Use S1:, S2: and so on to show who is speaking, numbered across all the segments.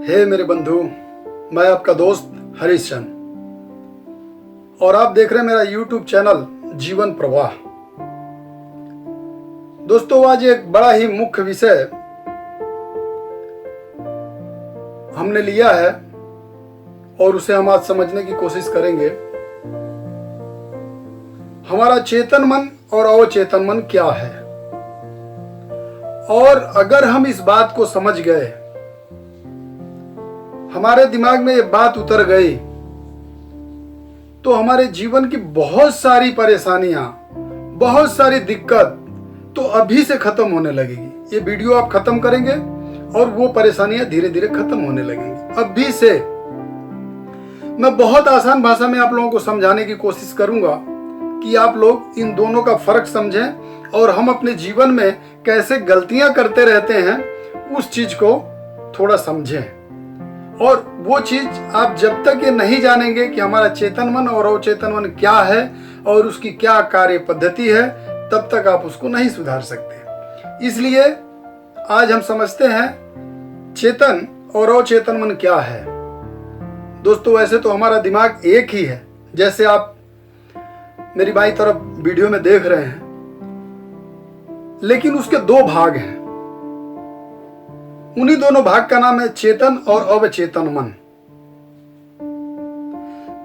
S1: हे मेरे बंधु, मैं आपका दोस्त हरीश चंद और आप देख रहे हैं मेरा YouTube चैनल जीवन प्रवाह। दोस्तों, आज एक बड़ा ही मुख्य विषय हमने लिया है और उसे हम आज समझने की कोशिश करेंगे। हमारा चेतन मन और अवचेतन मन क्या है, और अगर हम इस बात को समझ गए, हमारे दिमाग में ये बात उतर गई, तो हमारे जीवन की बहुत सारी परेशानियां, बहुत सारी दिक्कत तो अभी से खत्म होने लगेगी। ये वीडियो आप खत्म करेंगे और वो परेशानियां धीरे धीरे खत्म होने लगेंगी। अभी से मैं बहुत आसान भाषा में आप लोगों को समझाने की कोशिश करूंगा कि आप लोग इन दोनों का फर्क समझें और हम अपने जीवन में कैसे गलतियां करते रहते हैं उस चीज को थोड़ा समझें। और वो चीज आप जब तक ये नहीं जानेंगे कि हमारा चेतन मन और अवचेतन मन क्या है और उसकी क्या कार्य पद्धति है, तब तक आप उसको नहीं सुधार सकते। इसलिए आज हम समझते हैं चेतन और अवचेतन मन क्या है। दोस्तों, वैसे तो हमारा दिमाग एक ही है, जैसे आप मेरी बाईं तरफ वीडियो में देख रहे हैं, लेकिन उसके दो भाग हैं। उन्हीं दोनों भाग का नाम है चेतन और अवचेतन मन।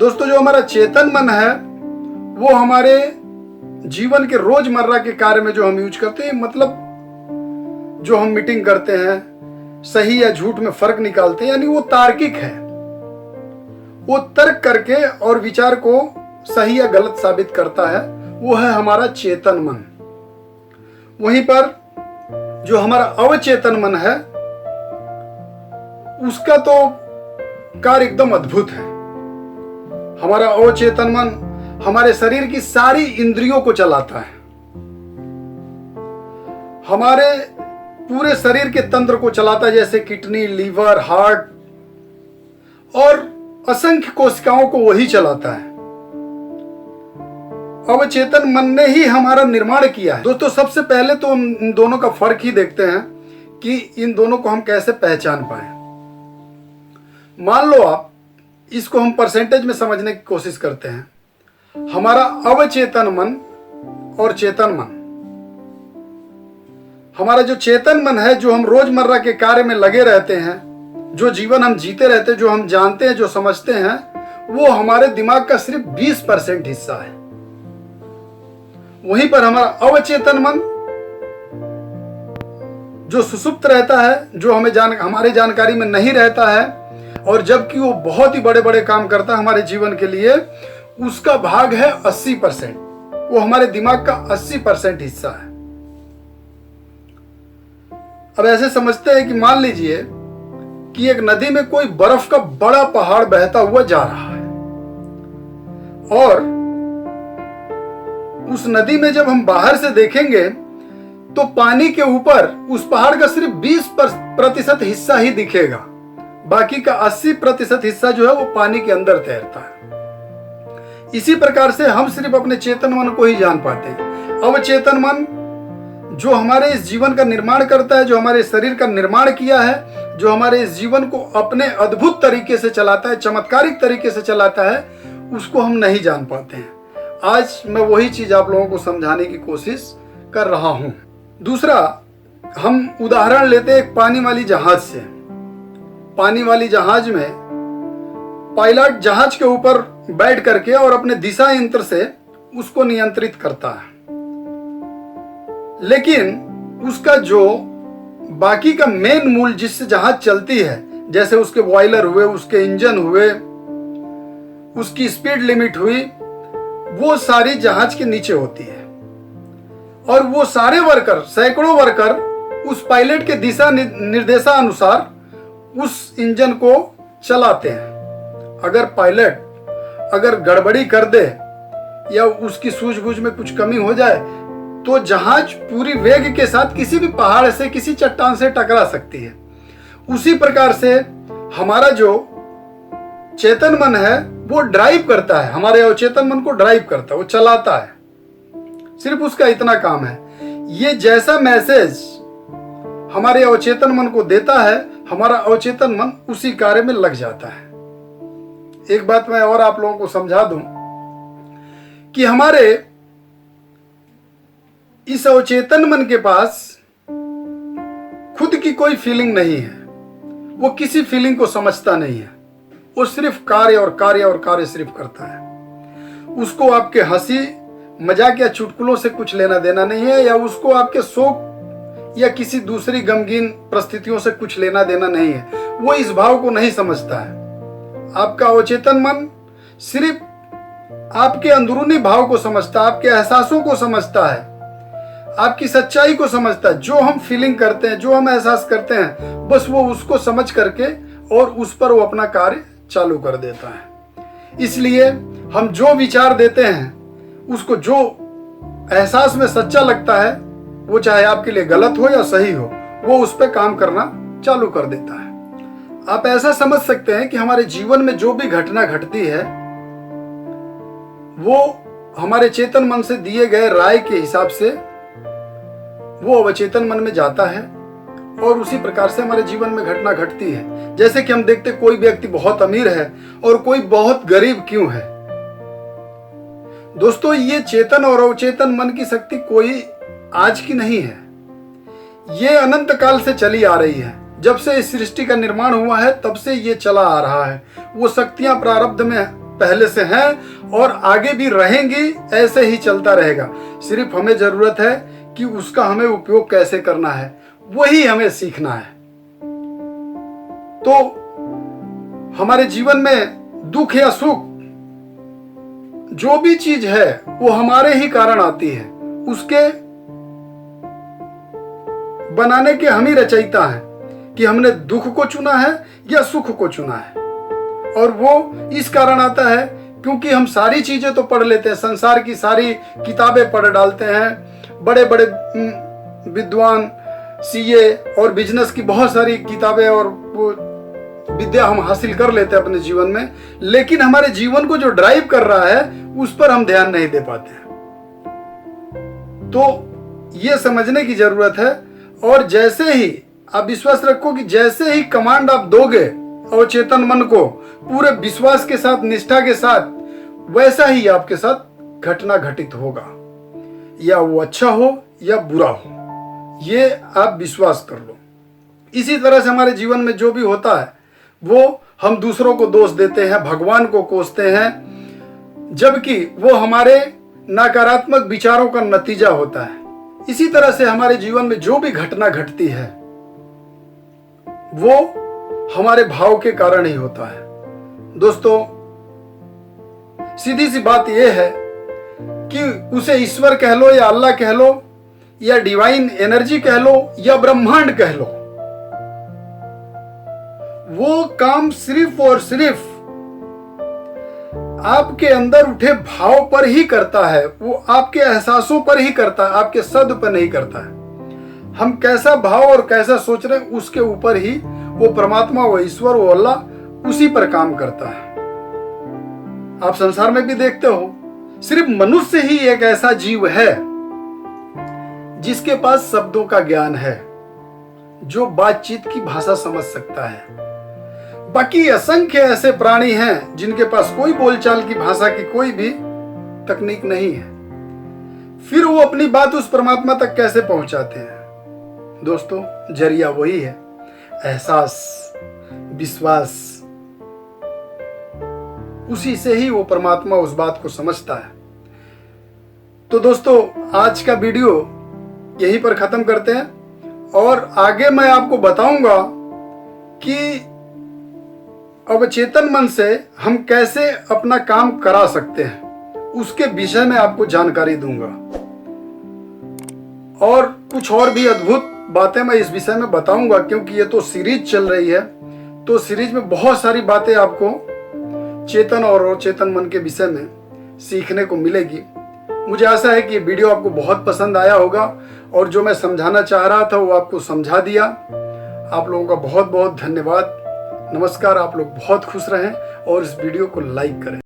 S1: दोस्तों, जो हमारा चेतन मन है वो हमारे जीवन के रोजमर्रा के कार्य में जो हम यूज करते हैं, मतलब जो हम मीटिंग करते हैं, सही या झूठ में फर्क निकालते हैं, यानी वो तार्किक है। वो तर्क करके और विचार को सही या गलत साबित करता है, वो है हमारा चेतन मन। वहीं पर जो हमारा अवचेतन मन है, उसका तो कार्य एकदम अद्भुत है। हमारा अवचेतन मन हमारे शरीर की सारी इंद्रियों को चलाता है, हमारे पूरे शरीर के तंत्र को चलाता है, जैसे किडनी, लीवर, हार्ट और असंख्य कोशिकाओं को वही चलाता है। अवचेतन मन ने ही हमारा निर्माण किया है। दोस्तों, सबसे पहले तो हम इन दोनों का फर्क ही देखते हैं कि इन दोनों को हम कैसे पहचान पाए। मान लो आप इसको हम परसेंटेज में समझने की कोशिश करते हैं। हमारा अवचेतन मन और चेतन मन, हमारा जो चेतन मन है, जो हम रोजमर्रा के कार्य में लगे रहते हैं, जो जीवन हम जीते रहते हैं, जो हम जानते हैं, जो समझते हैं, वो हमारे दिमाग का सिर्फ 20% हिस्सा है। वहीं पर हमारा अवचेतन मन जो सुसुप्त रहता है, जो हमारे जानकारी में नहीं रहता है, और जबकि वो बहुत ही बड़े बड़े काम करता है हमारे जीवन के लिए, उसका भाग है 80%। वो हमारे दिमाग का 80% हिस्सा है। अब ऐसे समझते हैं कि मान लीजिए कि एक नदी में कोई बर्फ का बड़ा पहाड़ बहता हुआ जा रहा है, और उस नदी में जब हम बाहर से देखेंगे तो पानी के ऊपर उस पहाड़ का सिर्फ 20% हिस्सा ही दिखेगा। बाकी का 80% हिस्सा जो है वो पानी के अंदर तैरता है। इसी प्रकार से हम सिर्फ अपने चेतन मन को ही जान पाते हैं। अवचेतन मन जो हमारे इस जीवन का निर्माण करता है, जो हमारे शरीर का निर्माण किया है, जो हमारे इस जीवन को अपने अद्भुत तरीके से चलाता है, चमत्कारिक तरीके से चलाता है, उसको हम नहीं जान पाते हैं। आज मैं वही चीज आप लोगों को समझाने की कोशिश कर रहा हूं। दूसरा, हम उदाहरण लेते हैं एक पानी वाली जहाज से। पानी वाली जहाज में पायलट जहाज के ऊपर बैठ करके और अपने दिशा यंत्र से उसको नियंत्रित करता है, लेकिन उसका जो बाकी का मेन मूल जिससे जहाज चलती है, जैसे उसके बॉयलर हुए, उसके इंजन हुए, उसकी स्पीड लिमिट हुई, वो सारी जहाज के नीचे होती है। और वो सारे वर्कर, सैकड़ों वर्कर उस पायलट के दिशा निर्देशानुसार उस इंजन को चलाते हैं। अगर पायलट गड़बड़ी कर दे या उसकी सूझबूझ में कुछ कमी हो जाए, तो जहाज पूरी वेग के साथ किसी भी पहाड़ से, किसी चट्टान से टकरा सकती है। उसी प्रकार से हमारा जो चेतन मन है वो ड्राइव करता है, हमारे अवचेतन मन को ड्राइव करता है, वो चलाता है। सिर्फ उसका इतना काम है। ये जैसा मैसेज हमारे अवचेतन मन को देता है, हमारा अवचेतन मन उसी कार्य में लग जाता है। एक बात मैं और आप लोगों को समझा दूं कि हमारे इस अवचेतन मन के पास खुद की कोई फीलिंग नहीं है। वो किसी फीलिंग को समझता नहीं है। वो सिर्फ कार्य और कार्य और कार्य सिर्फ करता है। उसको आपके हंसी मजाक या चुटकुलों से कुछ लेना देना नहीं है, या उसको आपके शोक या किसी दूसरी गमगीन परिस्थितियों से कुछ लेना देना नहीं है। वो इस भाव को नहीं समझता है। आपका अवचेतन मन सिर्फ आपके अंदरूनी भाव को समझता है, आपके एहसासों को समझता है, आपकी सच्चाई को समझता है। जो हम फीलिंग करते हैं, जो हम एहसास करते हैं, बस वो उसको समझ करके और उस पर वो अपना कार्य चालू कर देता है। इसलिए हम जो विचार देते हैं, उसको जो एहसास में सच्चा लगता है, वो चाहे आपके लिए गलत हो या सही हो, वो उस पर काम करना चालू कर देता है। आप ऐसा समझ सकते हैं कि हमारे जीवन में जो भी घटना घटती है, वो हमारे चेतन मन से दिए गए राय के हिसाब से वो अवचेतन मन में जाता है और उसी प्रकार से हमारे जीवन में घटना घटती है। जैसे कि हम देखते कोई व्यक्ति बहुत अमीर है और कोई बहुत गरीब क्यों है। दोस्तों, ये चेतन और अवचेतन मन की शक्ति कोई आज की नहीं है। ये अनंत काल से चली आ रही है। जब से इस सृष्टि का निर्माण हुआ है, तब से ये चला आ रहा है। वो शक्तियां प्रारब्ध में पहले से हैं और आगे भी रहेंगी, ऐसे ही चलता रहेगा। सिर्फ हमें जरूरत है कि उसका हमें उपयोग कैसे करना है, वही हमें सीखना है। तो हमारे जीवन में दुख या सुख, जो भी चीज है, वो हमारे ही कारण आती है। उसके बनाने के हम ही रचयिता हैं कि हमने दुख को चुना है या सुख को चुना है। और वो इस कारण आता है क्योंकि हम सारी चीजें तो पढ़ लेते हैं, संसार की सारी किताबें पढ़ डालते हैं। बड़े बड़े विद्वान, सीए और बिजनेस की बहुत सारी किताबें और वो विद्या हम हासिल कर लेते हैं अपने जीवन में, लेकिन हमारे जीवन को जो ड्राइव कर रहा है, उस पर हम ध्यान नहीं दे पाते हैं। तो ये समझने की जरूरत है। और जैसे ही आप विश्वास रखो कि जैसे ही कमांड आप दोगे अवचेतन मन को पूरे विश्वास के साथ, निष्ठा के साथ, वैसा ही आपके साथ घटना घटित होगा, या वो अच्छा हो या बुरा हो। ये आप विश्वास कर लो। इसी तरह से हमारे जीवन में जो भी होता है, वो हम दूसरों को दोष देते हैं, भगवान को कोसते हैं, जबकि वो हमारे नकारात्मक विचारों का नतीजा होता है। इसी तरह से हमारे जीवन में जो भी घटना घटती है, वो हमारे भाव के कारण ही होता है। दोस्तों, सीधी सी बात यह है कि उसे ईश्वर कह लो या अल्लाह कह लो या डिवाइन एनर्जी कह लो या ब्रह्मांड कह लो, वो काम सिर्फ और सिर्फ आपके अंदर उठे भाव पर ही करता है। वो आपके एहसासों पर ही करता है, आपके शब्द पर नहीं करता है। हम कैसा भाव और कैसा सोच रहे हैं, उसके ऊपर ही वो परमात्मा, वो ईश्वर, वो अल्लाह उसी पर काम करता है। आप संसार में भी देखते हो, सिर्फ मनुष्य ही एक ऐसा जीव है जिसके पास शब्दों का ज्ञान है, जो बातचीत की भाषा समझ सकता है। बाकी असंख्य ऐसे प्राणी हैं जिनके पास कोई बोलचाल की भाषा की कोई भी तकनीक नहीं है। फिर वो अपनी बात उस परमात्मा तक कैसे पहुंचाते हैं? दोस्तों, जरिया वही है, एहसास, विश्वास। उसी से ही वो परमात्मा उस बात को समझता है। तो दोस्तों, आज का वीडियो यहीं पर खत्म करते हैं, और आगे मैं आपको बताऊंगा कि अवचेतन मन से हम कैसे अपना काम करा सकते हैं, उसके विषय में आपको जानकारी दूंगा। और कुछ और भी अद्भुत बातें मैं इस विषय में बताऊंगा, क्योंकि ये तो सीरीज चल रही है। तो सीरीज में बहुत सारी बातें आपको चेतन और अवचेतन मन के विषय में सीखने को मिलेगी। मुझे आशा है कि ये वीडियो आपको बहुत पसंद आया होगा, और जो मैं समझाना चाह रहा था वो आपको समझा दिया। आप लोगों का बहुत बहुत धन्यवाद। नमस्कार। आप लोग बहुत खुश रहें और इस वीडियो को लाइक करें।